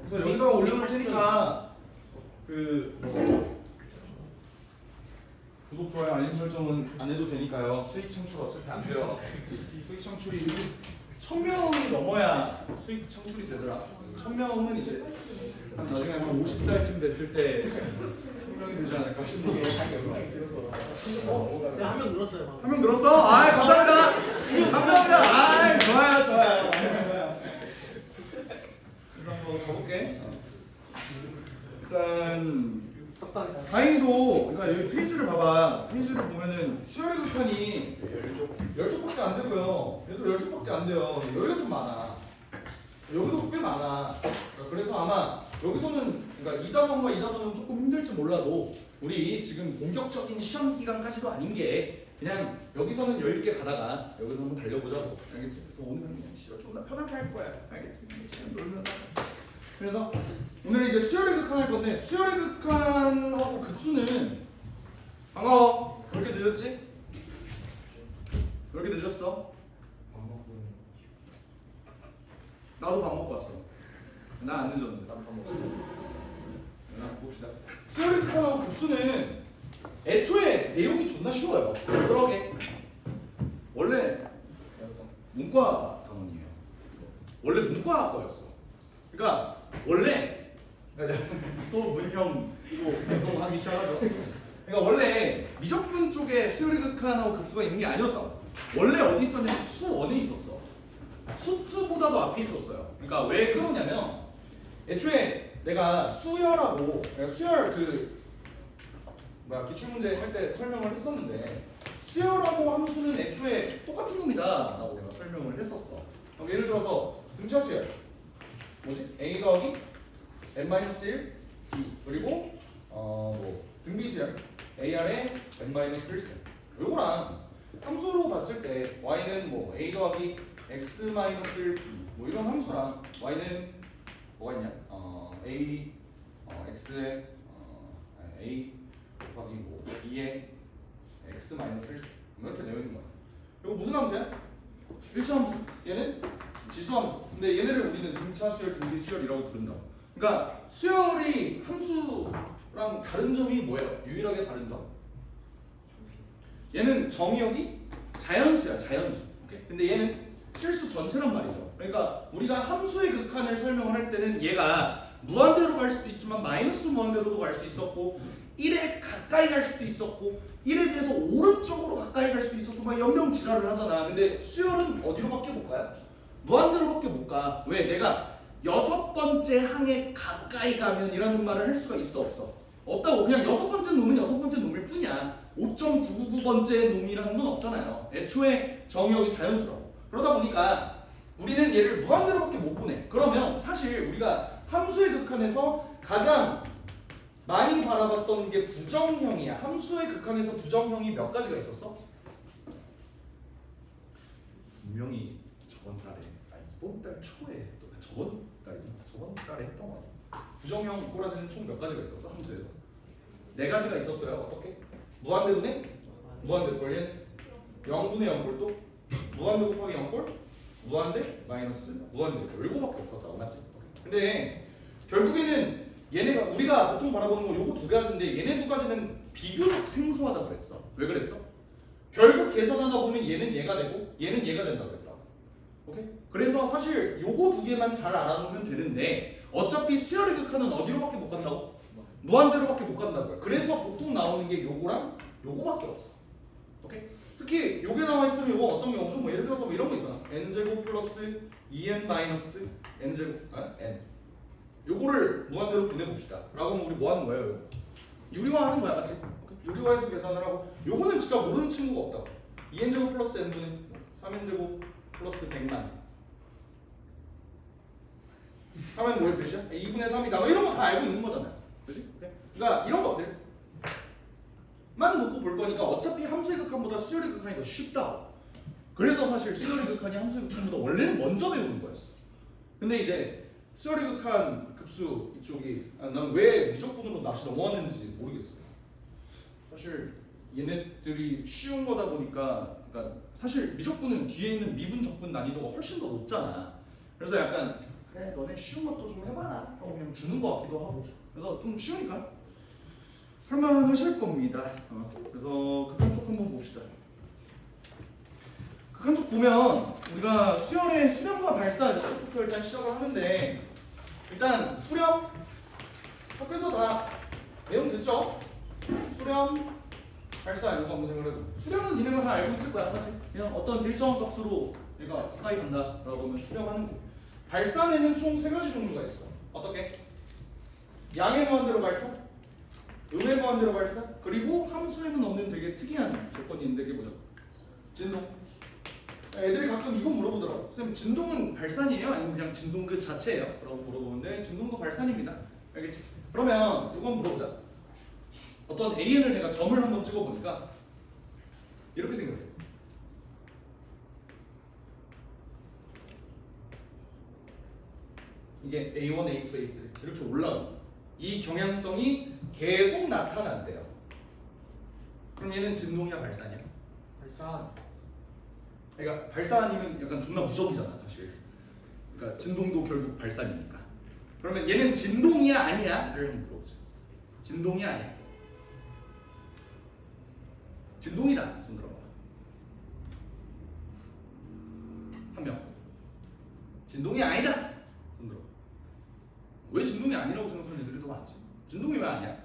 그래서 여기다가 올려놓을 테니까 구독, 좋아요, 알림 설정은 안 해도 되니까요. 수익 창출 어차피 안 돼요. 수익 창출이 1000명이 넘어야 수익 창출이 되더라. 1000명은 이제 나중에 한 50살쯤 됐을 때 1000명이 되지 않을까 싶어서. 제가 한 명 늘었어요. 한 명 늘었어? 아이 감사합니다. 감사합니다. 아이 좋아요. 그래서 한번 가볼게. 일단 다행히도 그러니까 여기 페이지를 봐봐. 페이지를 보면은 수열의 극한이 10쪽밖에 안 되고요. 얘도 10쪽밖에 안 돼요. 여기가 좀 많아. 여기도 꽤 많아. 그래서 아마 여기서는 그러니까 2단원과 2단원은 조금 힘들지 몰라도 우리 지금 본격적인 시험 기간까지도 아닌 게 그냥 여기서는 여유 있게 가다가 여기서 한번 달려보자고. 알겠지? 그래서 오늘은 그냥 싫어 존나 편하게 할 거야. 알겠지? 그냥 놀면서. 그래서 오늘 이제 수열의 극한 할 건데 수열의 극한하고 급수는 반가워. 왜 이렇게 늦었지? 왜 이렇게 늦었어? 나도 밥 먹고 왔어. 나 안 늦었는데. 나도 밥 먹고 왔어. 봅시다. 수열의 극한하고 급수는 애초에 내용이 존나 쉬워요. 그러게. 원래 문과 단원이에요. 원래 문과학과였어. 그러니까 원래 또 문형 이거 활동하기 시작하죠. 그러니까 원래 미적분 쪽에 수열의 극한하고 급수가 있는 게 아니었다고. 원래 어디 있었냐면 수1에 있었어. 수2보다도 앞에 있었어요. 그러니까 왜 그러냐면 애초에 내가 수열하고 수열 기출문제 할 때 설명을 했었는데 수열하고 함수는 애초에 똑같은 놈이다 라고 내가 설명을 했었어. 그럼 예를 들어서 등차 수열 뭐지? A 더하기 n-1 b 그리고 등비 수열 AR의 n-1 요거랑 함수로 봤을 때 y는 뭐 A 더하기 x-1 b 뭐 이런 함수랑 y는 뭐가 있냐? a x의 a 곱하기 뭐 b의 x-1 이렇게 되어 있는 거야. 이거 무슨 함수야? 1차 함수. 얘는 지수 함수. 근데 얘네를 우리는 등차 수열, 등비 수열이라고 부른다고. 그러니까 수열이 함수랑 다른 점이 뭐예요? 유일하게 다른 점. 얘는 정의역이 자연수야, 자연수. 오케이? 근데 얘는 실수 전체란 말이죠. 그러니까 우리가 함수의 극한을 설명을 할 때는 얘가 무한대로 갈 수도 있지만 마이너스 무한대로도 갈 수 있었고 1에 가까이 갈 수도 있었고 1에 대해서 오른쪽으로 가까이 갈 수도 있었고 막 연명 지랄을 하잖아. 근데 수열은 어디로밖에 못 가요? 무한대로밖에 못 가. 왜? 내가 6번째 항에 가까이 가면이라는 말을 할 수가 있어 없어? 없다고. 그냥 6번째 놈은 6번째 놈일 뿐이야. 5.999번째 놈이라는 건 없잖아요. 애초에 정의역이 자연수라고. 그러다 보니까 우리는 얘를 무한대로밖에 못 보내. 그러면 사실 우리가 함수의 극한에서 가장 많이 바라봤던 게 부정형이야. 함수의 극한에서 부정형이 몇 가지가 있었어? 분명히 저번 달에, 이번 달 초에 저번 달에 했던 것 같아. 부정형 꼬라지는 총 몇 가지가 있었어? 함수에서 4가지가 있었어요. 어떻게? 무한대분의 무한대꼴, 얘는 0분의 0꼴도 무한대 곱하기 0꼴, 무한대 마이너스 무한대꼴. 이거밖에 없었다고, 맞지? 근데 결국에는 얘네가 우리가 보통 바라보는 건 요거 2가지인데 얘네 2가지는 비교적 생소하다 그랬어. 왜 그랬어? 결국 계산하다 보면 얘는 얘가 되고 얘는 얘가 된다고 그랬다고. 오케이? 그래서 사실 요거 2개만 잘 알아놓으면 되는데 어차피 수열의 극한은 어디로밖에 못 간다고? 무한대로밖에 못 간다고요. 그래서 보통 나오는 게 요거랑 요거밖에 없어. 오케이? 특히 요게 나와 있으면 요거 어떤 경우죠? 뭐 예를 들어서 뭐 이런 거 있잖아. n제곱 플러스 2n 마이너스 n제곱 n 요거를 무한대로 보내봅시다. 라고 하면 우리 뭐 하는 거예요? 요거? 유리화하는 거야, 맞지? 유리화해서 계산을 하고 요거는 진짜 모르는 친구가 없다고. 2n제곱 플러스 n분의 3n제곱 플러스 100만 하면 뭐에 몇이야? 2분의 3이다. 뭐 이런 거 다 알고 있는 거잖아요. 그치? 그러니까 이런 것들만 놓고 볼 거니까 어차피 함수의 극한보다 수열의 극한이 더 쉽다. 그래서 사실 수열의 극한이 함수의 극한보다 원래는 먼저 배우는 거였어. 근데 이제 수열의 극한 급수 이쪽이 난 왜 미적분으로 낯이 넘어왔는지 모르겠어요. 사실 얘네들이 쉬운 거다 보니까 그러니까 사실 미적분은 뒤에 있는 미분 적분 난이도가 훨씬 더 높잖아. 그래서 약간 그래 너네 쉬운 것도 좀 해봐라 하고 그냥 주는 것 같기도 하고 그래서 좀 쉬우니까 할만하실 겁니다. 그래서 극한쪽 한번 봅시다. 극한쪽 보면 우리가 수열의 수렴과 발사 이쪽부터 일단 시작을 하는데 일단 수렴 학교에서 다 내용 듣죠? 수렴 발사 이런 거 한번 생각해도 수렴은 니네가 다 알고 있을 거야, 맞지? 그냥 어떤 일정한 값으로 얘가 가까이 간다라고 하면 수렴하는 거. 발산에는 총 3가지 종류가 있어. 어떻게? 양의 무한대로 발사, 음의 무한대로 발사, 그리고 함수에는 없는 되게 특이한 조건이 있는데 그게 뭐죠? 진동. 애들이 가끔 이거 물어보더라고. 선생님 진동은 발산이에요? 아니면 그냥 진동 그 자체예요? 라고 물어보는데 진동도 발산입니다. 알겠지? 그러면 이거 한번 물어보자. 어떤 AN을 내가 점을 한번 찍어보니까 이렇게 생각해요. 이게 A1, A2, A3 이렇게 올라갑니다. 이 경향성이 계속 나타난대요. 그럼 얘는 진동이야 발산이야? 발산. 그러니까 발산 아니면 약간 존나 무적이잖아 사실. 그러니까 진동도 결국 발산이니까. 그러면 얘는 진동이야 아니야? 를 한번 물어보자. 진동이야 아니야? 진동이다. 손 들어봐. 한 명. 진동이 아니다. 손 들어. 왜 진동이 아니라고 생각하는 애들이 더 많지? 진동이 왜 아니야?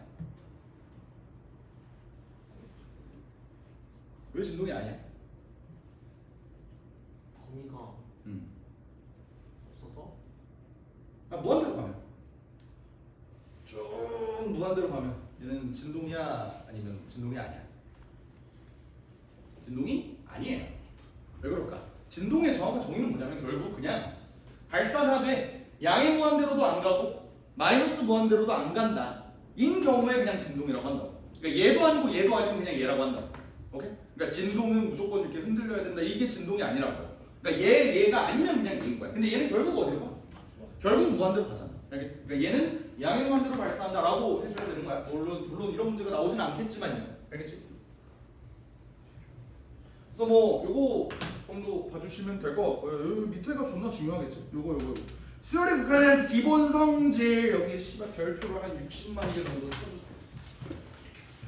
왜 진동이 아니야? 범위가 없어서? 아, 무한대로 가면 쭉 무한대로 가면 얘는 진동이야 아니면 진동이 아니야? 진동이 아니에요. 왜 그럴까? 진동의 정확한 정의는 뭐냐면 결국 그냥 발산하되 양의 무한대로도 안 가고 마이너스 무한대로도 안 간다. 인 경우에 그냥 진동이라고 한다고. 그러니까 얘도 아니고 얘도 아니고 그냥 얘라고 한다고. 오케이? 그러니까 진동은 무조건 이렇게 흔들려야 된다. 이게 진동이 아니라고. 그러니까 얘가 아니면 그냥 얘인 거야. 근데 얘는 결국 어디로 가? 결국 무한대로 가잖아. 알겠지? 그러니까 얘는 양의 무한대로 발산한다라고 해줘야 되는 거야. 물론 이런 문제가 나오진 않겠지만요. 알겠지? 그래서 뭐 요거 정도 봐주시면 될 것 같고요. 여기 밑에가 존나 중요하겠죠. 요거 수열의 극한의 기본 성질 여기 씨발 별표를 한 60만 개 정도 쳐주세요.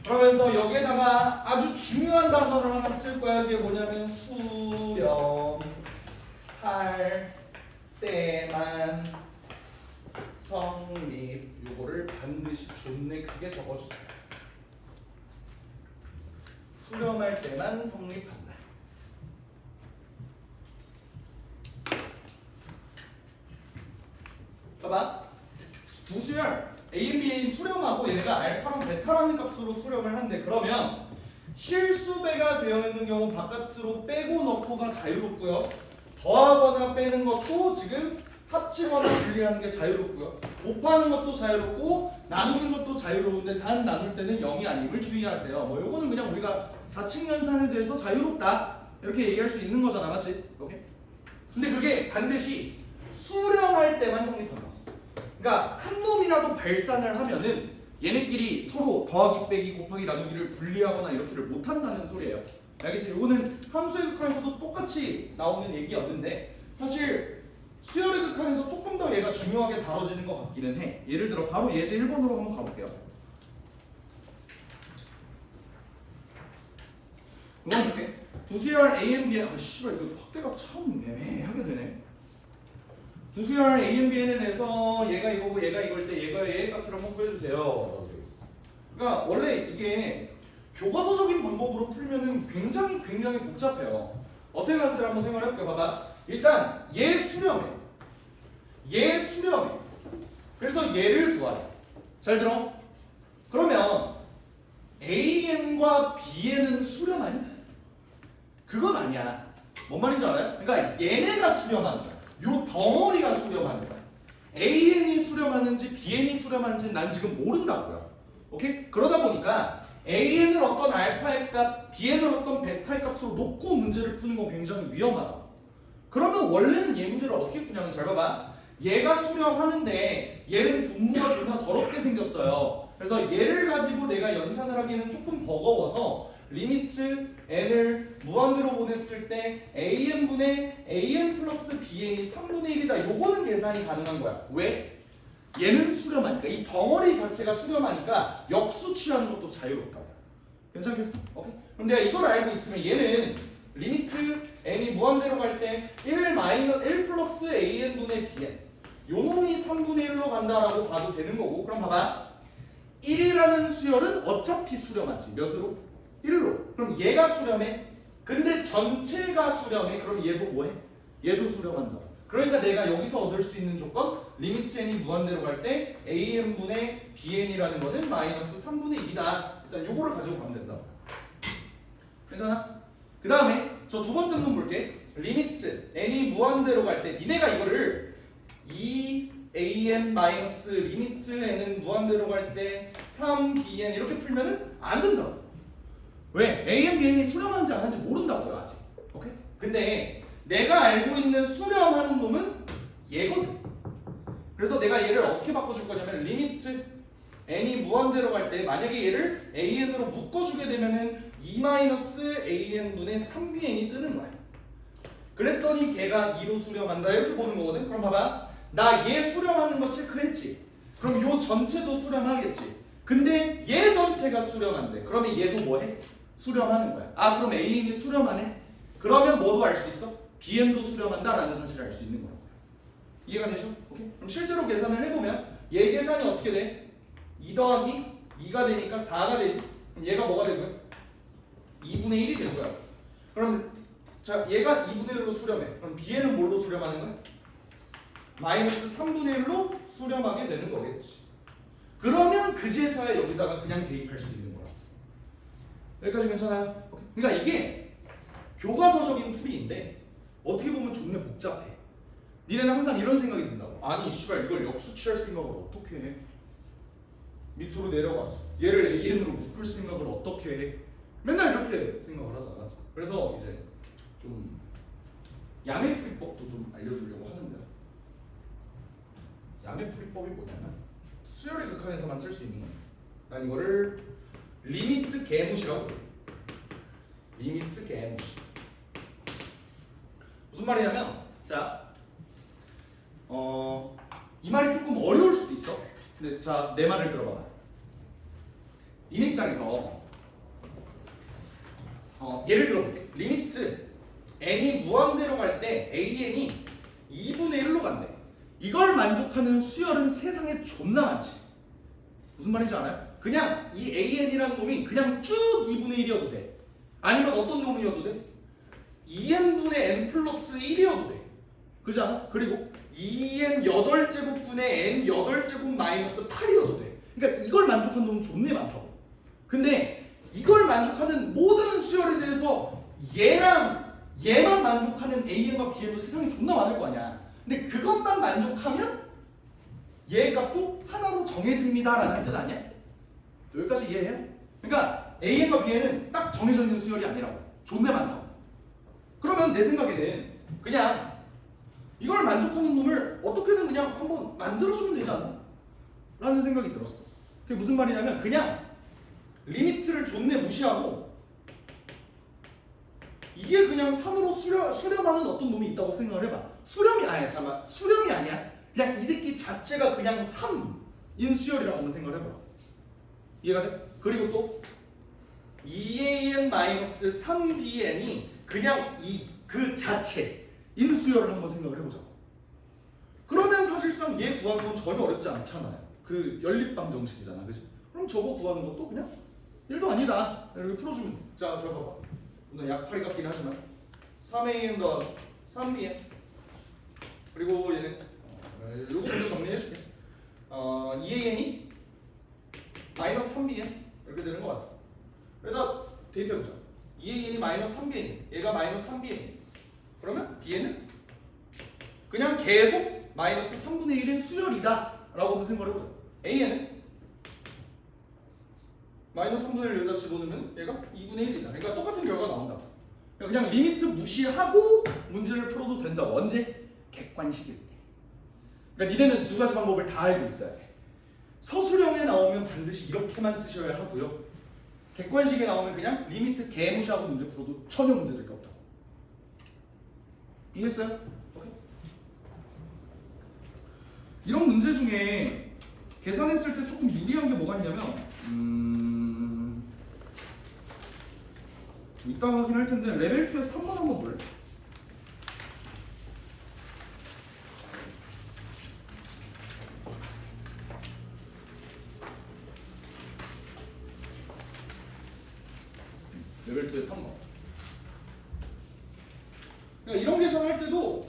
그러면서 여기에다가 아주 중요한 단어를 하나 쓸 거야. 이게 뭐냐면 수렴할 때만 성립. 요거를 반드시 존내 크게 적어주세요. 수렴할 때만 성립한다. 봐봐. 두 수열 A, B의 수렴하고 얘가 알파랑 베타라는 값으로 수렴을 한대. 그러면 실수배가 되어 있는 경우 바깥으로 빼고 넣고가 자유롭고요. 더하거나 빼는 것도 지금 합치거나 분리하는 게 자유롭고요. 곱하는 것도 자유롭고 나누는 것도 자유로운데 단 나눌 때는 0이 아님을 주의하세요. 뭐 요거는 그냥 우리가 4층 연산에 대해서 자유롭다 이렇게 얘기할 수 있는 거잖아, 맞지? 오케이? 근데 그게 반드시 수렴할 때만 성립한다. 그러니까 한 놈이라도 발산을 하면은 얘네끼리 서로 더하기 빼기 곱하기 나누기를 분리하거나 이렇게를 못한다는 소리예요. 알겠지? 이거는 함수의 극한에서도 똑같이 나오는 얘기였는데 사실 수열의 극한에서 조금 더 얘가 중요하게 다뤄지는 것 같기는 해. 예를 들어 바로 예제 1번으로 한번 가볼게요. 이건 이렇게 두수열 AMB의 씨발 이거 확대가 참 애매하게 되네. 두수열 AMBN에 대해서 얘가 이거고 얘가 이걸 때 얘가 얘의 값을 한번 구해주세요. 그러니까 원래 이게 교과서적인 방법으로 풀면은 굉장히 복잡해요. 어떻게 하는지 한번 생각해볼게요. 봐봐. 일단 얘 수렴해. 그래서 얘를 구하래. 잘 들어? 그러면 AN과 BN은 수렴하니? 그건 아니야. 뭔 말인지 알아요? 그러니까 얘네가 수렴하는 거야. 요 덩어리가 수렴하는 거야. AN이 수렴하는지 BN이 수렴하는지 난 지금 모른다고요. 오케이? 그러다 보니까 AN을 어떤 알파의 값, BN을 어떤 베타의 값으로 놓고 문제를 푸는 건 굉장히 위험하다. 그러면 원래는 얘 문제를 어떻게 푸냐면 잘 봐봐. 얘가 수렴하는데 얘는 분모가 존나 더럽게 생겼어요. 그래서 얘를 가지고 내가 연산을 하기에는 조금 버거워서 리미트 n을 무한대로 보냈을 때 an분의 an 플러스 bn이 3분의 1이다. 요거는 계산이 가능한 거야. 왜? 얘는 수렴하니까 이 덩어리 자체가 수렴하니까 역수 취하는 것도 자유롭다. 괜찮겠어? 오케이? 그럼 내가 이걸 알고 있으면 얘는 리미트 n이 무한대로 갈 때 1 플러스 an분의 bn 요 놈이 3분의 1로 간다라고 봐도 되는 거고 그럼 봐봐 1이라는 수열은 어차피 수렴하지 몇으로? 1로 그럼 얘가 수렴해 근데 전체가 수렴해 그럼 얘도 뭐해? 얘도 수렴한다 그러니까 내가 여기서 얻을 수 있는 조건 리미트 n이 무한대로 갈 때 an분의 bn이라는 거는 마이너스 3분의 1이다 일단 요거를 가지고 가면 된다 괜찮아? 그 다음에 저 두 번째 놈 볼게 리미트 n이 무한대로 갈 때 니네가 이거를 2an 마이너스 리미트 n은 무한대로 갈 때 3bn 이렇게 풀면은 안 된다 왜? an, bn이 수렴하는지 안 하는지 모른다고요 아직 오케이? 근데 내가 알고 있는 수렴하는 놈은 얘거든 그래서 내가 얘를 어떻게 바꿔줄 거냐면 리미트 n이 무한대로 갈 때 만약에 얘를 an으로 묶어주게 되면은 2-an분의 3bn이 뜨는 거야 그랬더니 걔가 2로 수렴한다 이렇게 보는 거거든 그럼 봐봐 나 얘 수렴하는 거 체크했지 그럼 요 전체도 수렴하겠지 근데 얘 전체가 수렴한대 그러면 얘도 뭐해? 수렴하는 거야 아 그럼 an이 수렴하네? 그러면 뭐도 알 수 있어? bn도 수렴한다 라는 사실을 알 수 있는 거야 이해가 되죠? 오케이? 그럼 실제로 계산을 해보면 얘 계산이 어떻게 돼? 2 더하기 2가 되니까 4가 되지 그럼 얘가 뭐가 되고요? 2분의 1이 되고요 그럼 자 얘가 2분의 1로 수렴해 그럼 bn은 뭘로 수렴하는 거야? 마이너스 3분의 1로 수렴하게 되는 거겠지 그러면 그제서야 여기다가 그냥 대입할 수 있는 거야 여기까지 괜찮아요? 오케이. 그러니까 이게 교과서적인 풀이인데 어떻게 보면 존나 복잡해 니네는 항상 이런 생각이 든다고 아니 씨발 이걸 역수 취할 생각을 어떻게 해 밑으로 내려가서 얘를 an으로 묶을 생각을 어떻게 해 맨날 이렇게 생각을 하잖아 그래서 이제 좀 야매 풀이법도 좀 알려주려고 하는데 야매 풀이법이 뭐냐면 수열의 극한에서만 쓸 수 있는 거야 난 이거를 리미트 개무시라고 해 리미트 개무시 무슨 말이냐면 자 이 말이 조금 어려울 수도 있어 근데 자 내 말을 들어봐봐 님 입장에서 예를 들어볼게 리미트 n이 무한대로 갈 때 an이 2분의 1로 간대 이걸 만족하는 수열은 세상에 존나 많지 무슨 말인지 알아요? 그냥 이 an이라는 놈이 그냥 쭉 2분의 1이어도 돼 아니면 어떤 놈이어도 돼? 2n분의 n 플러스 1이어도 돼 그지 않아? 그리고 2n 8제곱분의 n 8제곱 마이너스 8이어도 돼 그러니까 이걸 만족하는 놈은 존나 많다고 근데 이걸 만족하는 모든 수열에 대해서 얘만 만족하는 an과 bn도 세상에 존나 많을 거 아니야 근데 그것만 만족하면 얘 값도 하나로 정해집니다 라는 뜻 아니야? 여기까지 이해해요? 그러니까 an과 bn은 딱 정해져 있는 수열이 아니라고 존나 많다고 그러면 내 생각에는 그냥 이걸 만족하는 놈을 어떻게든 그냥 한번 만들어주면 되지 않나? 라는 생각이 들었어 그게 무슨 말이냐면 그냥 리미트를 존내 무시하고 이게 그냥 3으로 수렴하는 어떤 놈이 있다고 생각을 해봐 수렴이 아니야 그냥 이 새끼 자체가 그냥 3인 수열이라고 한번 생각을 해봐 이해가 돼? 그리고 또 2an-3bn이 그냥 그 자체인 수열을 한번 생각을 해보자 그러면 사실상 얘 구하는 건 전혀 어렵지 않잖아요 그 연립방 정식이잖아 그치? 그럼 저거 구하는 것도 그냥 1도 아니다 이렇게 풀어주면 돼. 자 봐봐 오늘 약팔이 같긴 하지만 3an 더하기 3bn 그리고 얘는 요거 먼저 정리해줄게 2an이 마이너스 3bn 이렇게 되는 것 같아 그래서 대입해보자 2an이 마이너스 3bn 얘가 마이너스 3bn 그러면 bn은 그냥 계속 마이너스 3분의 1인 수열이다 라고 한번 생각을 해보자 an은 마이너스 3분의 1 여기다 집어넣으면 얘가 2분의 1이다 그러니까 똑같은 결과가 나온다 그냥 리미트 무시하고 문제를 풀어도 된다 언제? 객관식일 때 그러니까 니네는 두 가지 방법을 다 알고 있어야 돼 서술형에 나오면 반드시 이렇게만 쓰셔야 하고요 객관식이 나오면 그냥 리미트 개무시하고 문제 풀어도 전혀 문제될 게 없다. 이해했어요? 오케이. 이런 문제 중에 계산했을 때 조금 유리한 게 뭐가 있냐면 이따가 확인할 텐데 레벨 2에 3번 한번 볼래? 레벨 2에 3번. 그러니까 이런 계산할 때도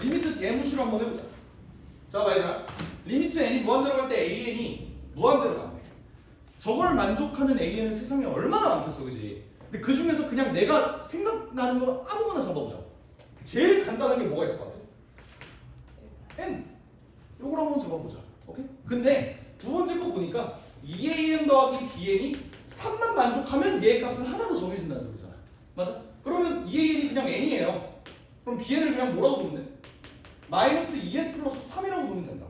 리미트 개무시로 한번 해보자. 자, 봐야 리미트 n이 무한대로 갈 때 an이 무한대로 가네. 저걸 만족하는 an은 세상에 얼마나 많겠어, 그지? 근데 그 중에서 그냥 내가 생각나는 거 아무거나 잡아보자. 제일 간단한 게 뭐가 있을 것 같아? n. 요걸 한번 잡아보자. 오케이? 근데 두 번째 거 보니까 2an 더하기 bn이 3만 만족하면 얘의 값은 하나로 정해진다는 소리잖아. 맞아? 그러면 2an이 그냥 n이에요. 그럼 bn을 그냥 뭐라고 부르면 돼? 마이너스 2n 플러스 3이라고 부르면 된다.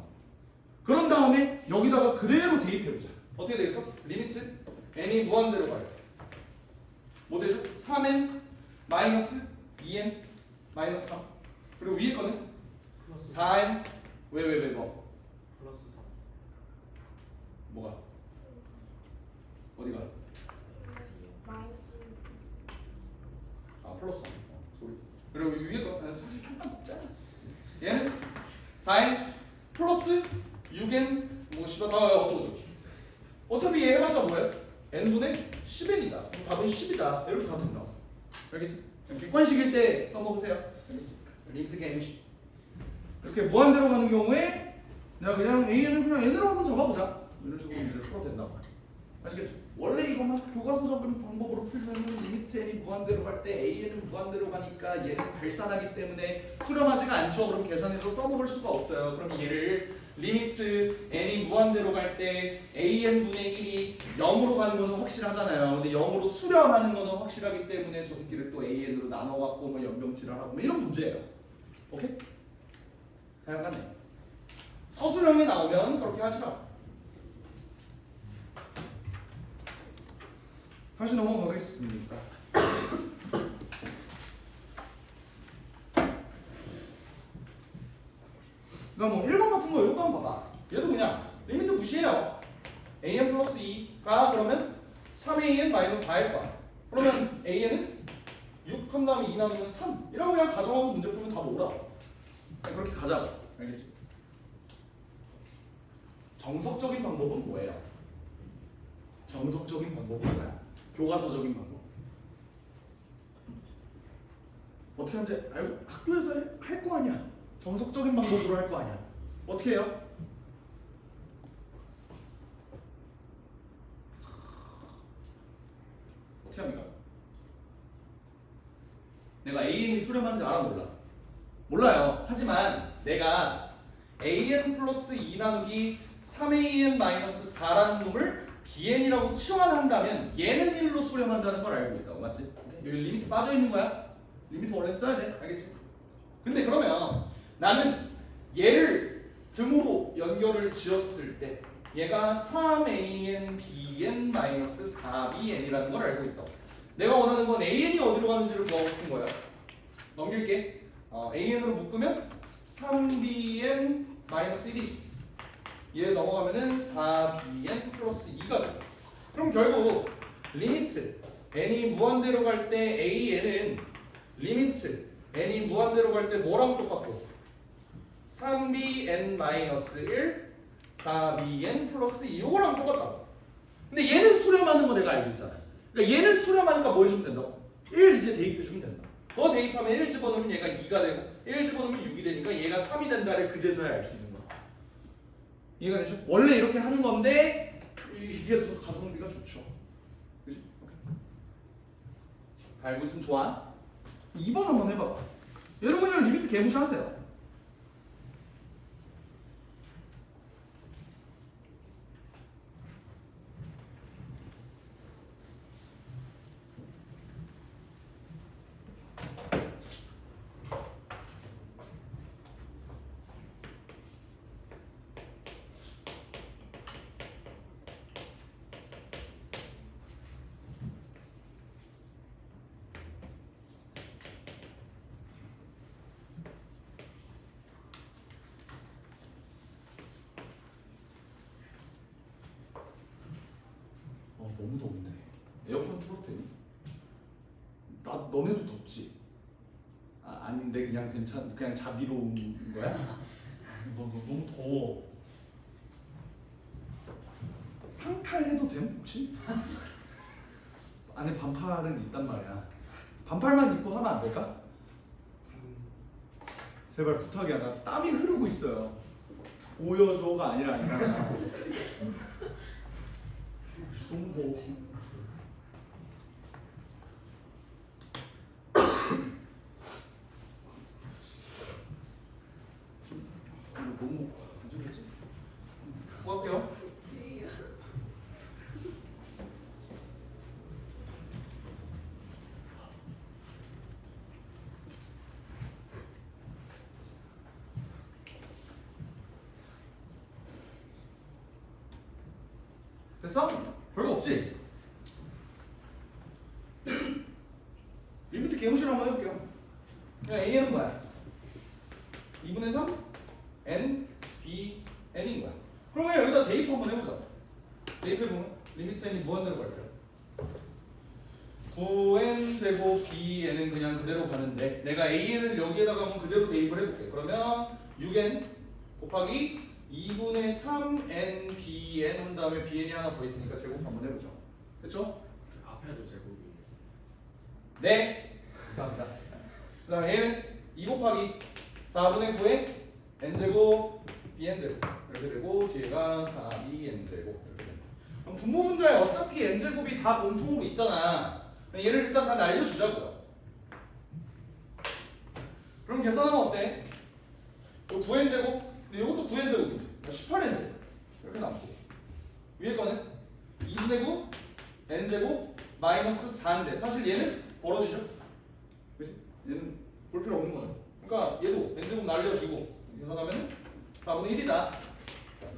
그런 다음에 여기다가 그대로 대입해보자. 어떻게 되겠어? 리미트 n이 무한대로 가요. 뭐 되죠? 3n 마이너스 2n 마이너스 3. 그리고 위에 거는 4n 왜 뭐? 플러스 3. 뭐가? 어디가? 아 플러스 3. 소리. 그리고 위에 거 사실 잠깐 먹자. 얘는 4n 플러스 6n 뭐 씨발 다 어쩌고 어차피 얘 해봤자 뭐예요? n분의 10n이다. 그럼 답은 10이다. 이렇게 가면 된다. 알겠지? 객관식일 때 써먹으세요. 알겠지? 리미트 개무식. 이렇게 무한대로 가는 경우에 내가 그냥 an을 그냥 n으로 한번 잡아보자. 이런 식으로 문제를 풀어도 된다. 아시겠죠? 원래 이거만 교과서적인 방법으로 풀면 리미트 n이 무한대로 갈 때 an은 무한대로 가니까 얘는 발산하기 때문에 수렴하지가 않죠. 그럼 계산해서 써먹을 수가 없어요. 그럼 얘를 리미트 n이 무한대로 갈 때 an분의 1이 0으로 가는 거는 확실하잖아요. 근데 0으로 수렴하는 거는 확실하기 때문에 저 새끼를 또 an으로 나눠갖고 뭐 연병치를 하고 뭐 이런 문제예요. 오케이? 그냥 같네. 서술형이 나오면 그렇게 하시라. 다시 넘어가겠습니다. 그러니까 뭐 1번 같은 거 이거 한번 봐봐. 얘도 그냥 리미트 무시해요. an 플러스 2가 그러면 3an 마이너스 4일 거야. 그러면 an은 6 한 다음에 2 나누면 3 이라고 그냥 가정하고 문제 풀면 다 오라. 그렇게 가자고. 알겠지? 정석적인 방법은 뭐예요? 정석적인 방법은 뭐야? 교과서적인 방법. 어떻게 하는지 알고 학교에서 할 거 아니야. 정석적인 방법으로 할 거 아니야. 어떻게 해요? 어떻게 합니까? 내가 an이 수렴한지 알아 몰라? 몰라요. 하지만 내가 an 플러스 2 나누기 3an 마이너스 4라는 놈을 bn이라고 치환한다면 얘는 1로 수렴한다는 걸 알고 있다고. 맞지? 여기 리미트 빠져 있는 거야. 리미트 원래 써야 돼. 알겠지? 근데 그러면 나는 얘를 등으로 연결을 지었을 때 얘가 3an bn 마이너스 4bn이라는 걸 알고 있다. 내가 원하는 건 an이 어디로 가는지를 구하고 싶은 거야. 넘길게. an으로 묶으면 3bn 마이너스 1이지. 얘 넘어가면은 4bn 플러스 2가 돼. 그럼 결국 리미트 n이 무한대로 갈 때 an은 리미트 n이 무한대로 갈 때 뭐랑 똑같고 3bn 마이너스 1 4bn 플러스 2 요거랑 똑같다고. 근데 얘는 수렴하는 거 내가 알고 있잖아. 그러니까 얘는 수렴하니까 뭐 해주면 된다고? 1 이제 대입해주면 된다. 더 대입하면 1 집어넣으면 얘가 2가 되고 1 집어넣으면 6이 되니까 얘가 3이 된다를 그제서야 알 수 있는 거야. 이해가 되죠? 원래 이렇게 하는 건데 이게 더 가성비가 좋죠. 그치? 오케이. 다 알고 있으면 좋아. 2번 한번 해봐봐. 여러분 그냥 리미트 개무시하세요. 너무 더운데. 에어컨 틀어도 되니? 너네도 덥지? 아닌데 그냥 그냥 자비로운 거야? 너무 더워. 상탈해도 돼? 혹시? 안에 반팔은 있단 말이야. 반팔만 입고 하면 안 될까? 제발 부탁이야. 나 땀이 흐르고 있어요. 보여줘가 아니라 너무 더워. 너무 안 좋겠지? 뭐 할게요? 됐어? 별거 없지? 리미트 개무실 한번 해볼게요. 그냥 A는 뭐야? 2분의 3 N B N인 거야. 그럼 그냥 여기다 대입 한번 해보자. 대입해보면 리미트 N이 무한대로 갈게요. 9N 제곱 BN은 그냥 그대로 가는데 내가 AN을 여기에다가 한번 그대로 대입을 해볼게. 그러면 6N 곱하기 2분의 3N BN 한 다음에 BN이 하나 더 있으니까 제곱 한번 해보죠. 됐죠? 앞에도 제곱이. 네. 감사합니다. 그 다음에 A는 2 곱하기 4분의 9에 N제곱 BN제곱 이렇게 되고 뒤에가 4BN제곱 이렇게 됩니다. 그럼 분모 분자에 어차피 N제곱이 다 공통으로 있잖아. 얘를 일단 다 날려주자고요. 그럼 계산하면 어때? 9N제곱 근데 이것도 9N제곱이지. 18N제곱 이렇게 남고 위에 거는 2분의 9 N제곱 마이너스 4인데 사실 얘는 벌어지죠? 그치? 얘는 볼 필요 없는 거죠. 그러니까 얘도 N제곱 날려주고 계산하면 4분의 1이다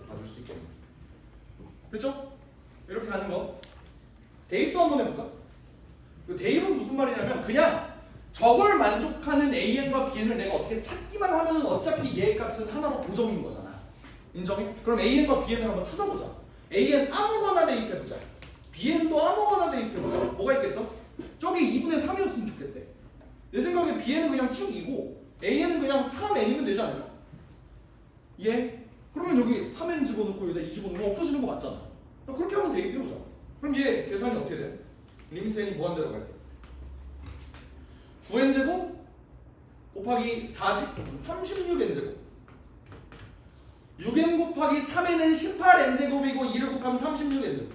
봐줄 수 있겠네. 그렇죠? 이렇게 가는 거 대입도 한번 해볼까? 대입은 무슨 말이냐면 그냥 저걸 만족하는 AN과 BN을 내가 어떻게 찾기만 하면 어차피 얘의 값은 하나로 고정인 거잖아. 인정해? 그럼 AN과 BN을 한번 찾아보자. AN 아무거나 대입해보자. BN도 아무거나 대입해보자. 뭐가 있겠어? 저기 2분의 3이었으면 좋겠대. 내 생각에 BN은 그냥 쭉 2고 AN은 그냥 3N이면 되지 않을까? 예? 그러면 여기 3N 집어넣고 여기다 2 집어넣으면 없어지는 거 맞잖아. 그렇게 한번 대입해보자. 그럼 얘 계산이 어떻게 돼? 리미트 N이 무한대로 갈게. 9N제곱 곱하기 4집 36N제곱 6N 곱하기 3N은 18N제곱이고 2를 곱하면 36N제곱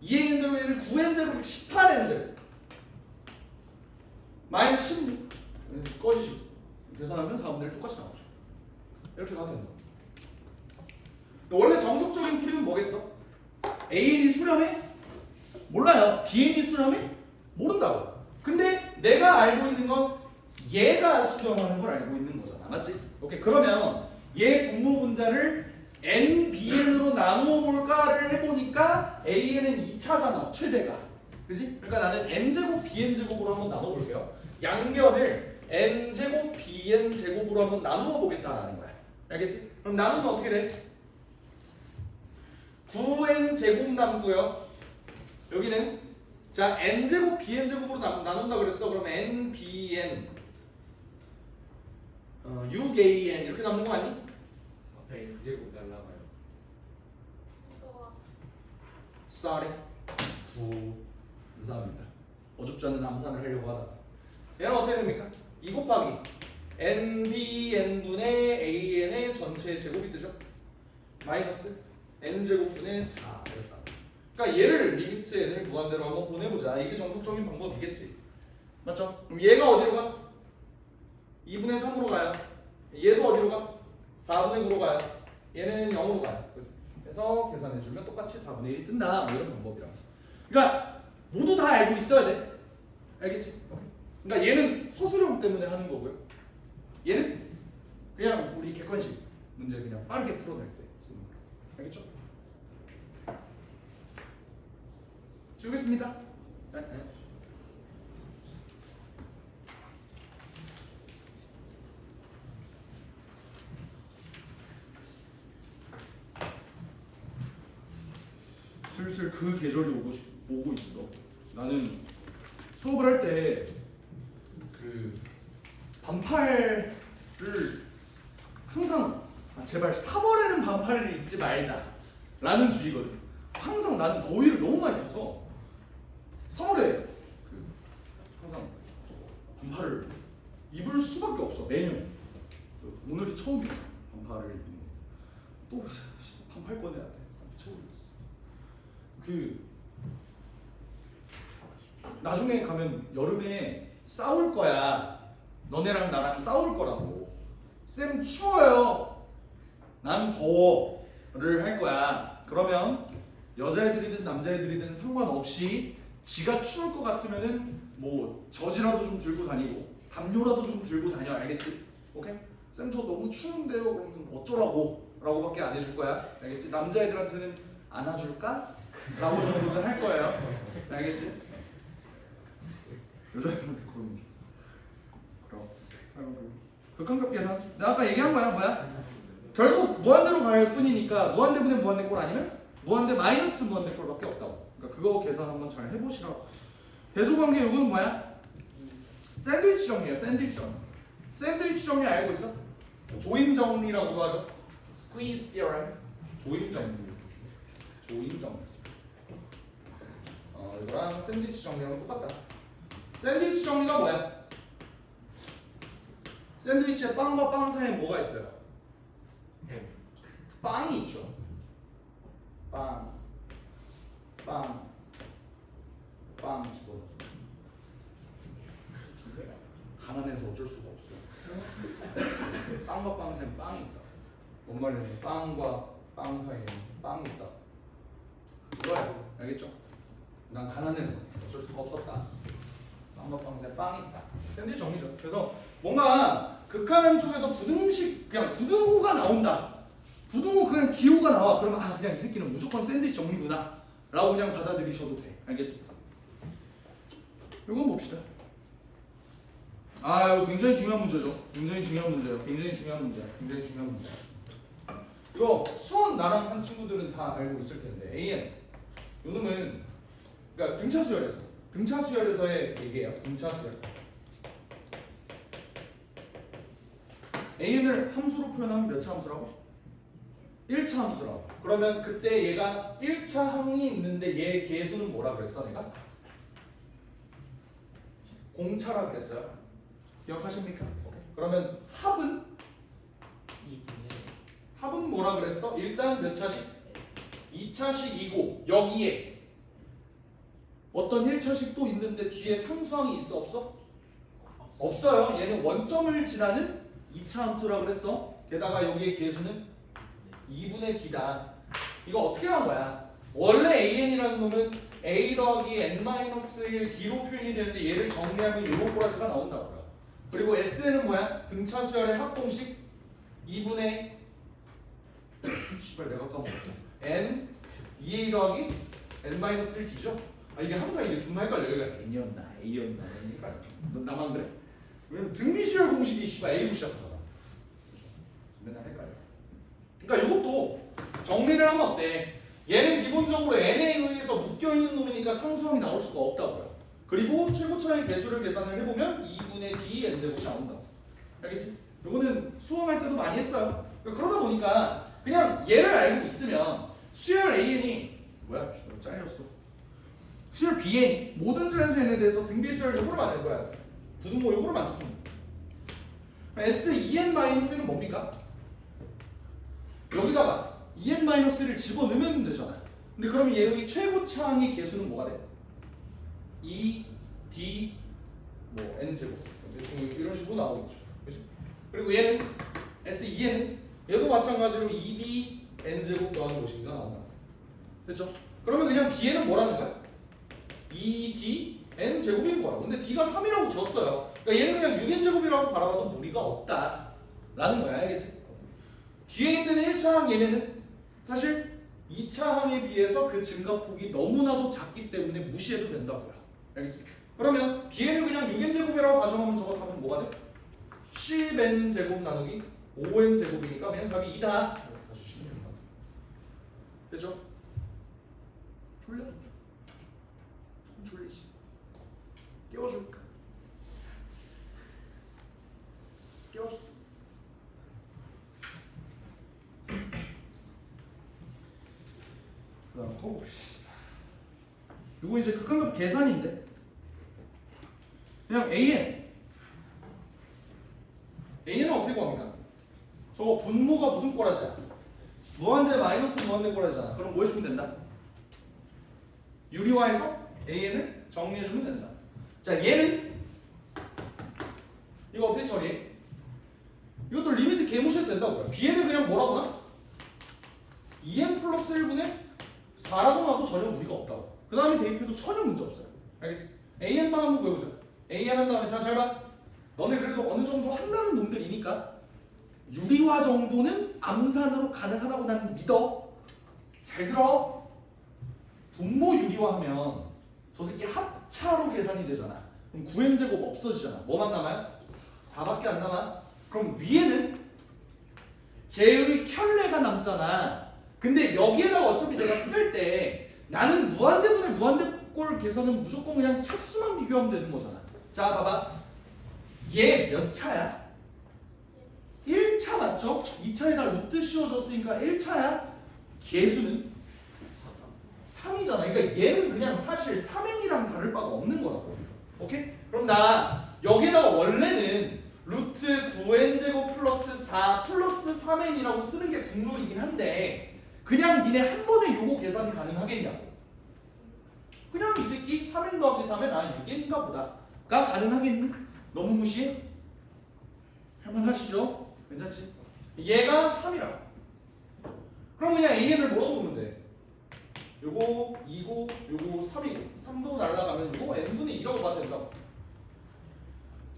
2N제곱을 9N제곱 18N제곱 마이너스 16 꺼지시고 계산하면 4분의 1 똑같이 나오죠. 이렇게 가면 된다. 원래 정석적인 풀이는 뭐겠어? AN이 수렴해? 몰라요. BN이 수렴해? 모른다고. 근데 내가 알고 있는 건 얘가 수렴하는 걸 알고 있는 거잖아. 맞지? 오케이. 그러면 얘 분모 분자를 NBN으로 나누어 볼까를 해보니까 AN은 2차잖아. 최대가. 그치? 그러니까 나는 N제곱 BN제곱으로 한번 나눠 볼게요. 양변을 N제곱 BN제곱으로 한번 나누어 보겠다라는 거야. 알겠지? 그럼 나누면 어떻게 돼? 9N제곱 남고요. 여기는 자 N제곱 BN제곱으로 나눈다 그랬어. 그러면 NBN 6AN 이렇게 남는 거 아니? 앞에 N제곱 날라가요. 쌀에 9 감사합니다. 어줍지 않은 암산을 하려고 하다가 얘는 어떻게 됩니까? 2 곱하기 NBN분의 AN의 전체 제곱이 되죠? 마이너스 N제곱분의 4 이렇다. 그러니까 얘를 리미트 N을 무한대로 한번 보내보자. 이게 정석적인 방법이겠지. 맞죠? 그럼 얘가 어디로 가? 2분의 3으로 가요. 얘도 어디로 가? 4분의 9로 가요. 얘는 0으로 가요. 그래서 계산해주면 똑같이 4분의 1이 뜬다. 뭐 이런 방법이라. 그러니까 모두 다 알고 있어야 돼. 알겠지? 그러니까 얘는 서술형 때문에 하는 거고요. 얘는 그냥 우리 객관식 문제 그냥 빠르게 풀어낼 때 쓰는 거예요. 알겠죠? 지우겠습니다. 네. 슬슬 그 계절이 오고 있어. 나는 수업을 할 때 그 반팔을 항상 제발 3월에는 반팔을 입지 말자라는 주의거든. 항상 나는 더위를 너무 많이 타서 3월에 그 항상 반팔을 입을 수밖에 없어 매년. 그래서 오늘이 처음이야 반팔을 입는 거. 또 반팔 꺼내야 돼. 미쳐버렸어. 그 나중에 가면 여름에 싸울 거야. 너네랑 나랑 싸울 거라고. 쌤 추워요. 난 더워를 할 거야. 그러면 여자애들이든 남자애들이든 상관없이 지가 추울 것 같으면은 뭐 저지라도 좀 들고 다니고 담요라도 좀 들고 다녀. 알겠지? 오케이? 쌤 저 너무 추운데요. 그러면 어쩌라고? 라고밖에 안 해줄 거야. 알겠지? 남자애들한테는 안아줄까? 라고 정도는 할 거예요. 알겠지? 여자애들한테 그러면 좀 그럼 극한급 계산. 내가 아까 얘기한 거야. 뭐야? 결국 무한대로 갈 뿐이니까 무한대분의 무한대꼴 아니면 무한대 마이너스 무한대꼴밖에 없다고. 그러니까 그거 계산 한번 잘 해보시라고. 배수관계 요거는 뭐야? 샌드위치 정리야. 샌드위치 정리. 샌드위치 정리 알고 있어? 조임 정리라고도 하죠. Squeeze theorem. 조임 정리. 조임 정리. 이거랑 샌드위치 정리랑 똑같다. 샌드위치 정리가 뭐야? 샌드위치에 빵과 빵 사이에 뭐가 있어요? 햄. 빵이 있죠. 빵 집어넣어서. 가난해서 어쩔 수가 없어. 빵과 빵 사이에 빵이 있다. 뭔 말이냐면 빵과 빵 사이에 빵이 있다. 이거야. 알겠죠? 난 가난해서 어쩔 수가 없었다. 빵과 빵 사이에 빵이 있다. 샌드위치 정리죠. 그래서 뭔가 극한 쪽에서 부등식 그냥 부등호가 나온다. 부등호 그냥 기호가 나와. 그러면 그냥 이 새끼는 무조건 샌드위치 정리구나 라고 그냥 받아들이셔도 돼. 알겠지? 이건 봅시다. 이거 굉장히 중요한 문제죠. 굉장히 중요한 문제예요. 굉장히 중요한 문제. 이거 수원 나랑 한 친구들은 다 알고 있을 텐데 AN 요놈은 그러니까 등차수열에서의 얘기예요. 등차수열. AN을 함수로 표현하면 몇 차 함수라고? 1차 함수라고. 그러면 그때 얘가 1차 항이 있는데 얘 계수는 뭐라 그랬어 내가? 공차라 그랬어요. 기억하십니까? 오케이. 그러면 합은 뭐라 그랬어? 일단 몇 차식? 2차식이고 여기에 어떤 1차식도 있는데 뒤에 상수항이 있어 없어? 없어요. 얘는 원점을 지나는 2차 함수라 그랬어. 게다가 여기에 계수는 2분의 d다. 이거 어떻게 한 거야? 원래 AN이라는 놈은 A 더하기 N-1 D로 표현이 되는데 얘를 정리하면 이런 꼬라지가 나온다고요. 그리고 SN은 뭐야? 등차수열의 합공식 2분의 씨발 내가 까먹었어. N 2A 더하기 N-1 D죠? 이게 항상 이게 존나 헷갈려. 여기가 N이었나 A였나 그러니까 넌 나만 그래? 왜냐면 등비수열 공식이 씨발 A로 시작하잖아. 맨날 헷갈려. 그러니까 이것도 정리를 하면 어때? 얘는 기본적으로 n에 의해서 묶여있는 놈이니까 상수항이 나올 수가 없다고요. 그리고 최고차의 개수를 계산을 해보면 2분의 d n제곱이 나온다고. 알겠지? 이거는 수험할 때도 많이 했어요. 그러다 보니까 그냥 얘를 알고 있으면 수열 an이 뭐야? 잘렸어. 수열 bn이 모든 자연수 n에 대해서 등비수열 요거를 만들 거야. 부등호 요거를 만들 거야. S2n-는 뭡니까? 여기다가 EN-를 집어넣으면 되잖아요. 근데 그러면 얘의 최고차항의 개수는 뭐가 돼? E, D, 뭐 N제곱 대충 이런 식으로 나오겠죠. 그치? 그리고 얘는 S2N은 얘도 마찬가지로 ED, N제곱 더하기 것인가 나온다. 됐죠? 그러면 그냥 B에는 뭐라는 거야? ED, N제곱인 거라고. 근데 D가 3이라고 줬어요. 그러니까 얘는 그냥 6N제곱이라고 바라봐도 무리가 없다 라는 거야. 알겠지? 뒤에 있는 1차항 얘네는 사실 2차항에 비해서 그 증가폭이 너무나도 작기 때문에 무시해도 된다고요. 알겠지? 그러면 Bn을 그냥 6n제곱이라고 가정하면 저거 답은 뭐가 돼? 10n제곱 나누기 5n제곱이니까 그냥 답이 2다. 가주시면 됩니다. 됐죠? 졸려? 좀 졸리지? 깨워줄까? 깨워줄까? 그 다음 거 봅시다. 요거 이제 극한급 계산인데 그냥 AN은 어떻게 구합니까? 저거 분모가 무슨 꼬라지야? 무한대 마이너스 무한대 꼬라지잖아. 그럼 뭐 해주면 된다? 유리화해서 AN을 정리해주면 된다. 자, 얘는 이거 어떻게 처리해? 이것도 리미트 개무시해도 된다고요. BN을 그냥 뭐라고 나? 2n 플러스 1분의 4라고 나도 전혀 무리가 없다고. 그 다음에 대입해도 전혀 문제 없어요. 알겠지? AN만 한번 구해보자. AN 한 다음에 자, 잘 봐. 너네 그래도 어느 정도 한다는 놈들이니까 유리화 정도는 암산으로 가능하다고 나는 믿어. 잘 들어. 분모 유리화하면 저 새끼 합차로 계산이 되잖아. 그럼 9n제곱 없어지잖아. 뭐만 남아요? 4밖에 안 남아. 그럼 위에는 제곱이 켤레가 남잖아. 근데 여기에다가 어차피 내가 쓸 때 나는 무한대분의 무한대꼴 계산은 무조건 그냥 차수만 비교하면 되는 거잖아. 자, 봐봐. 얘 몇 차야? 1차 맞죠? 2차에다 루트 씌워줬으니까 1차야. 개수는 3이잖아. 그러니까 얘는 그냥 사실 3n이랑 다를 바가 없는 거라고. 오케이? 그럼 나 여기다가 원래는 루트 9n제곱 플러스 4 플러스 3n이라고 쓰는 게 국룰이긴 한데 그냥 니네 한 번에 요거 계산이 가능하겠냐고. 그냥 이 새끼 3n 더하기 3은 6n인가 보다가 가능하겠니? 너무 무시해? 할만하시죠? 괜찮지? 얘가 3이라고. 그럼 그냥 AN을 뭐라고 보면 돼? 요거 2고 요거 3이고 3도 날라가면 요거 n분의 2라고 봐도 된다고.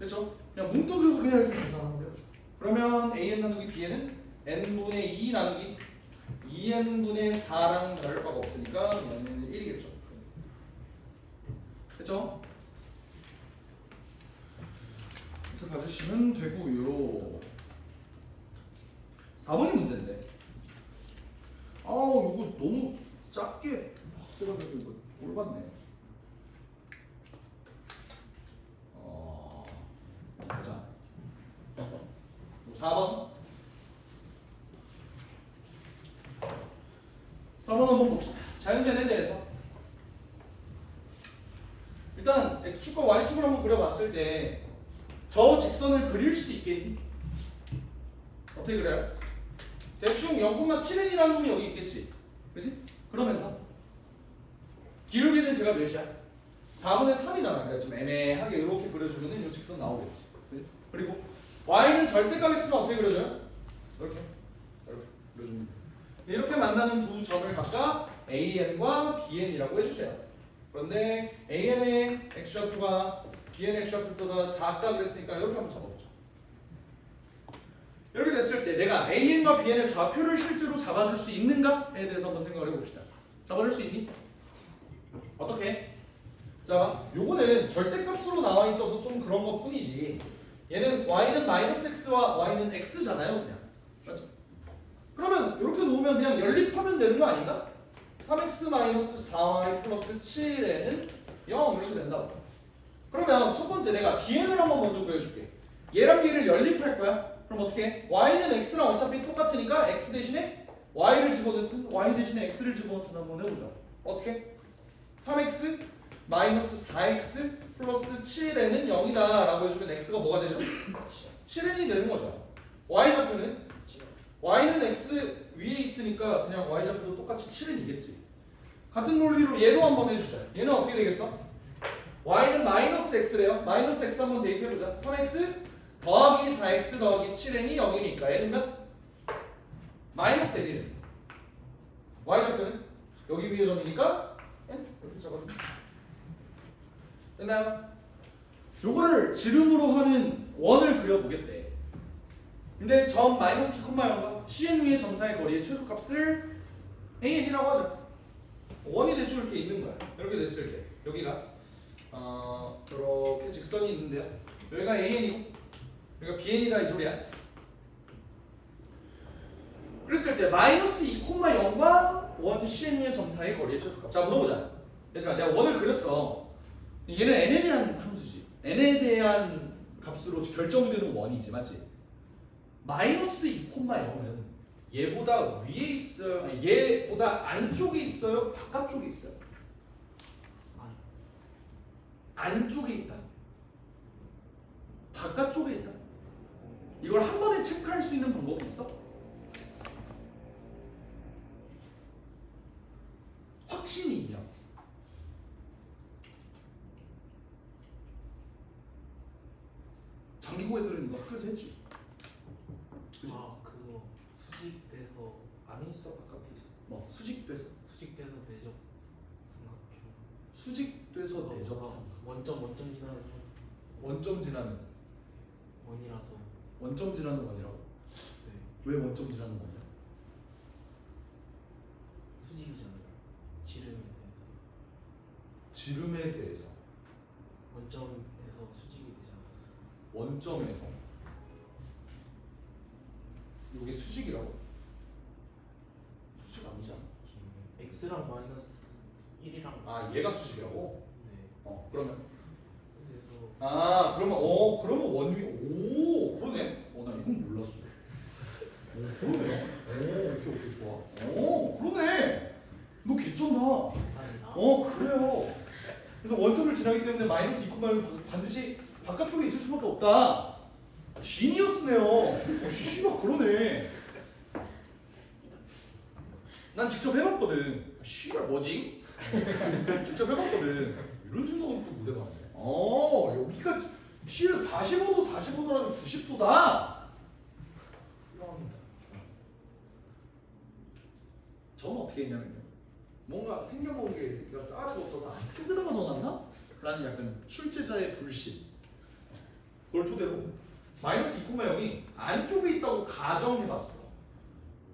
됐죠? 그냥 뭉뚱그려서 그냥 이렇게 계산하면 돼요. 그러면 AN 나누기 BN은 n분의 2 나누기 2n분의 4랑 다를 바가 없으니까 얘는 1이겠죠. 됐죠? 이렇게 봐주시면 되고요. 4번이 문제인데 아우 이거 너무 작게 들어가서 이거 올봤네. 자 4번 4번 한번 봅시다. 자연수에 대해서 일단 X축과 Y축을 한번 그려봤을 때 저 직선을 그릴 수 있겠니? 어떻게 그려요? 대충 0,7n이라는 놈이 여기 있겠지. 그치? 그러면서 기울기는 제가 몇이야? 4분의 3이잖아. 그러니까 좀 애매하게 이렇게 그려주면 이 직선 나오겠지. 그치? 그리고 Y는 절대값 X는 어떻게 그려져요? 이렇게 그려줍니다. 이렇게 만나는 두 점을 각각 AN과 BN이라고 해주세요. 그런데 AN의 X좌표가 BN의 X좌표보다 작다 그랬으니까 이렇게 한번 잡아보죠. 이렇게 됐을 때 내가 AN과 BN의 좌표를 실제로 잡아줄 수 있는가에 대해서 한번 생각을 해봅시다. 잡아줄 수 있니? 어떻게? 자, 요거는 절대값으로 나와 있어서 좀 그런 것 뿐이지 얘는 Y는 마이너스 X와 Y는 X잖아요 그냥. 맞죠? 그러면 이렇게 놓으면 그냥 연립하면 되는 거 아닌가? 3X 마이너스 4Y 플러스 7에는 0 이렇게 된다고. 그러면 첫 번째 내가 BN을 한번 먼저 구해줄게. 얘랑 얘를 연립할 거야. 그럼 어떻게 해? Y는 X랑 어차피 똑같으니까 X 대신에 Y를 집어넣든 Y 대신에 X를 집어넣든 한번 해보자. 어떻게? 3X 마이너스 4X 플러스 7n은 0이다 라고 해주면 X가 뭐가 되죠? 7n이 되는 거죠. Y좌표는? Y는 X 위에 있으니까 그냥 Y좌표도 똑같이 7n이겠지. 같은 논리로 얘도 한번 해주자. 얘는 어떻게 되겠어? Y는 마이너스 X래요. 마이너스 X 한번 대입해보자. 3X 더하기 4X 더하기 7n이 0이니까 얘는 몇? 마이너스 1이래. Y좌표는? 여기 위에 점이니까 n? 이렇게 잡아주면 됐나요? 요거를 지름으로 하는 원을 그려보겠대. 근데 점 마이너스 2,0과 CN 위의 점사의 거리의 최소값을 AN이라고 하자. 원이 대충 이렇게 있는 거야. 이렇게 됐을 때 여기가 이렇게 직선이 있는데요. 여기가 AN이고 여기가 BN이다 이 소리야. 그랬을 때 마이너스 2,0과 원 CNU의 점 사이의 거리의 최소값. 자 물어보자. 얘들아 내가 원을 그렸어. 얘는 n에 대한 함수지. n에 대한 값으로 결정되는 원이지, 맞지? 마이너스 2,0은 얘보다 위에 있어요? 아니, 얘보다 안쪽에 있어요? 바깥쪽에 있어요? 안쪽에 있다. 바깥쪽에 있다. 이걸 한 번에 체크할 수 있는 방법이 있어? 확신이 있냐? 장기고 애들은 이거 학교에서 했지. 그지? 아 그거 수직돼서 안에 있어, 바깥에 있어. 뭐 수직돼서 수직돼서 내적 삼각형 수직돼서 내접상. 원점 지나는 원점 지나는 원이라서 원점 지나는 원이라고. 네 왜 원점 지나는 원이야? 수직이잖아요. 지름에 대해서 지름에 대해서 원점에서 수직이 되잖아요. 원점에서 이게 수직이라고? 수직 아니잖아. x랑 마이너스 1이랑 아 얘가 수직이라고? 네 그러면 그래서 그러면 원위 그러네. 나 이건 몰랐어. 그러네. 오케이 좋아. 그러네. 너 개쩐다. 감사합니다. 그래요. 그래서 원점을 지나기 때문에 마이너스 2,0는 반드시 바깥쪽에 있을 수밖에 없다. 지니어스네요. 씨발 그러네. 난 직접 해봤거든. 씨발 뭐지? 직접 해봤거든. 이런 생각은 또 못 해봤네. 여기가 실 45도라면 90도다. 저는 어떻게 했냐면요. 뭔가 생겨본 게 이 새끼가 싸가지가 없어서 안쪽에다가 넣어놨나? 라는 약간 출제자의 불신. 그걸 토대로 마이너스 2,0이 안쪽에 있다고 가정해봤어.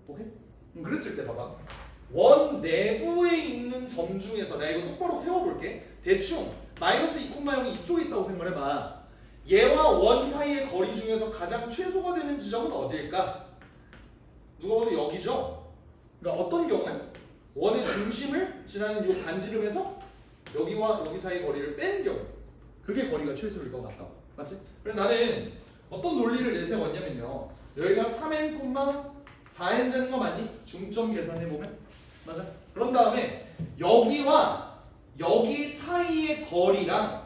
오케이? 그랬을 때 봐봐. 원 내부에 있는 점 중에서 내가 이거 똑바로 세워볼게. 대충 마이너스 2,0이 이쪽에 있다고 생각해봐. 얘와 원 사이의 거리 중에서 가장 최소가 되는 지점은 어디일까? 누가 봐도 여기죠? 그러니까 어떤 경우에 원의 중심을 지나는 이 반지름에서 여기와 여기 사이 거리를 뺀 경우 그게 거리가 최소일 것 같다. 맞지? 그래서 나는 어떤 논리를 내세웠냐면요. 여기가 3n, 4n 되는 거 맞니? 중점 계산해보면 맞아? 그런 다음에 여기와 여기 사이의 거리랑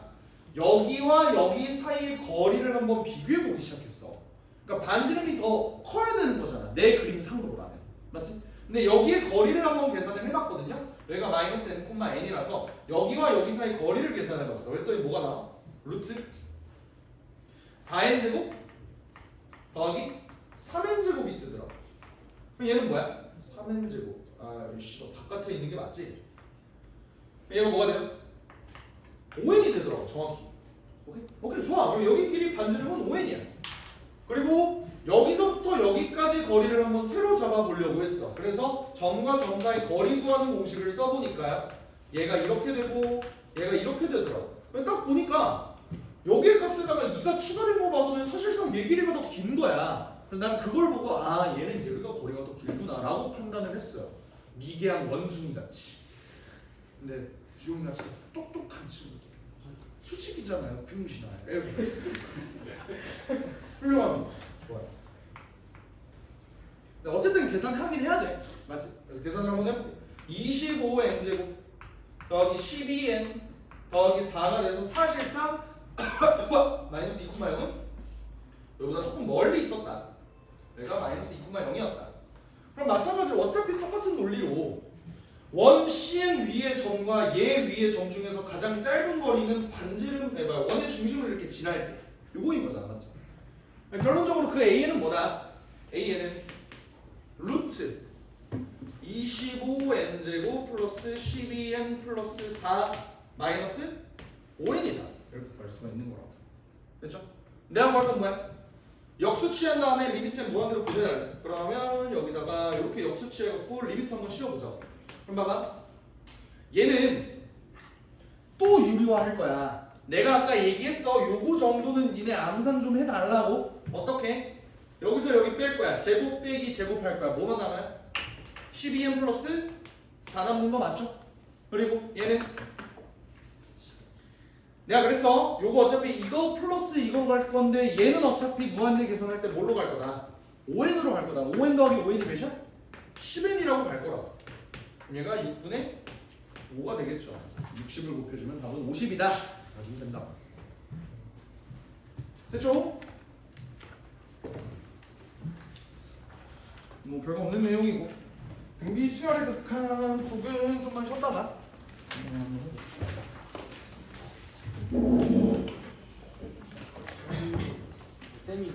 여기와 여기 사이의 거리를 한번 비교해보기 시작했어. 그러니까 반지름이 더 커야 되는 거잖아. 내 그림 상으로라면. 맞지? 근데 여기의 거리를 한번 계산을 해봤거든요. 여기가 마이너스 n, n이라서 여기와 여기 사이 거리를 계산해봤어. 그랬더니 뭐가 나와? 루트 4n 제곱 더하기 3n 제곱이 뜨더라. 그럼 얘는 뭐야? 3n 제곱. 너 바깥에 있는 게 맞지? 얘가 뭐가 돼요? 5n이 되더라고 정확히. 오케이 좋아. 그럼 여기끼리 반지름은 5n이야. 그리고 여기서부터 여기까지 거리를 한번 세로 잡아보려고 했어. 그래서 점과 점 사이 거리 구하는 공식을 써보니까요. 얘가 이렇게 되고 얘가 이렇게 되더라고. 딱 보니까 여기의 값에다가 2가 추가된 거 봐서는 사실상 얘 길이가 더 긴 거야. 그래서 난 그걸 보고 얘는 여기가 거리가 더 길구나 라고 판단을 했어요. 미개한 원숭이 같이. 근데 주용이 같이 똑똑한 친구들. 수직이잖아요. 병신아. 이렇게. 훌륭합니다. 좋아요. 근데 어쨌든 계산하긴 해야 돼. 맞지? 그래서 계산을 한번 해볼게. 25n제곱 더하기 12n 더하기 4가 돼서 사실상 마이너스 2,0은 여기보다 조금 멀리 있었다. 내가 마이너스 2,0이었다. 그럼 마찬가지로 어차피 똑같은 논리로 원 CN 위의 점과 얘 위의 점 중에서 가장 짧은 거리는 반지름 원의 중심을 이렇게 지날 때 요거인 거잖아. 맞죠? 결론적으로 그 AN은 뭐다? AN은 루트 25n제곱 플러스 12n 플러스 4 마이너스 5n이다. 이렇게 갈 수가 있는 거라고. 됐죠? 내가 볼 건 뭐야? 역수 취한 다음에 리미트에 무한대로 보내달래. 그러면 여기다가 이렇게 역수 취해갖고 리미트 한번 씌워보자. 그럼 봐봐. 얘는 또 유리화할 거야. 내가 아까 얘기했어. 요거 정도는 니네 암산 좀 해달라고. 어떻게? 여기서 여기 뺄 거야. 제곱 빼기 제곱할 거야. 뭐만 남아요? 12n 플러스 4 남는 거 맞죠? 그리고 얘는 내가 그랬어. 요거 어차피 이거 플러스 이거로 갈 건데 얘는 어차피 무한대 계산할 때 뭘로 갈 거다? 5n으로 갈 거다. 5n 더하기 5n이 몇이야? 10n이라고 갈 거라고. 그럼 얘가 6분의 5가 되겠죠. 60을 곱해주면 답은 50이다. 가지면 된다. 됐죠? 뭐 별거 없는 내용이고 등비 수열에 극한 쪽은 좀만 쉬었다가 쌤이